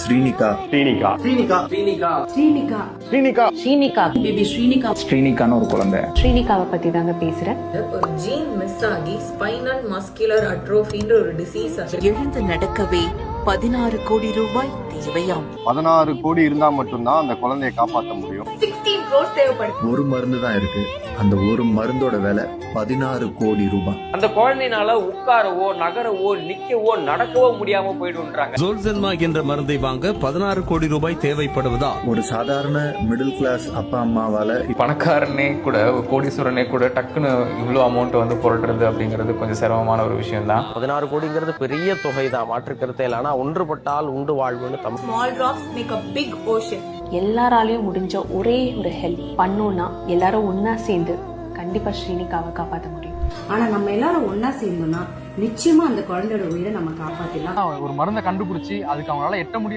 Srinika, Srinika, Srinika, Srinika, Srinika, Srinika, Srinika, baby Srinika. ஸ்ரீனிகான்னு ஒரு குழந்தை. ஸ்ரீனிகாவை பத்தி தாங்க பேசுறேன். ஒரு ஜீன் மிஸ் ஆகி ஸ்பைனல் மஸ்குலர் அட்ரோஃபின்ற ஒரு டிசீஸ். எழுந்து நடக்கவே 16 கோடி ரூபாய் தேவையாம். 16 கோடி இருந்தா மட்டும்தான் அந்த குழந்தையை காப்பாற்ற முடியும். 16 crores தேவைப்படுது. ஒரு மருந்து தான் இருக்கு. அந்த ஒரு மருந்தோட விலை 16 கோடி ரூபாய். அந்த குழந்தைனால உட்காரவோ நகரவோ நிக்கவோ நடக்கவோ முடியாம போயிடுன்றாங்க. ஜோல்சென்மா என்ற மருந்தை வாங்க 16 கோடி ரூபாய் தேவைப்படுவதா? ஒரு சாதாரண மிடில் கிளாஸ் அப்பா அம்மாவால பணக்காரனே கூட, கோடீஸ்வரனே கூட டக்குன்னு இவ்வளோ அமௌண்ட் வந்து புரட்டுறது அப்படிங்கிறது கொஞ்சம் சிரமமான ஒரு விஷயம் தான். 16 கோடிங்கிறது பெரிய தொகை தான், மாற்றுக்கருத்தே இல்லை. ஆனால் ஒன்றுபட்டால் உண்டு வாழ்வுன்னு Tamil. Small drops make a big ocean. எல்லாராலையும் முடிஞ்ச ஒரே ஒரு ஹெல்ப் பண்ணோம்னா எல்லாரும் ஒன்னா சேர்ந்து கண்டிப்பா ஸ்ரீனிகாவை காப்பாற்ற முடியும். ஆனா நம்ம எல்லாரும் ஒன்னா சேர்ந்தோம்னா நிச்சயமா அந்த குழந்தையோட உயிரை நம்ம காப்பாத்திடலாம். ஒரு மருந்தை கண்டுபிடிச்சி அதுக்கு அவங்களால எட்ட முடியாது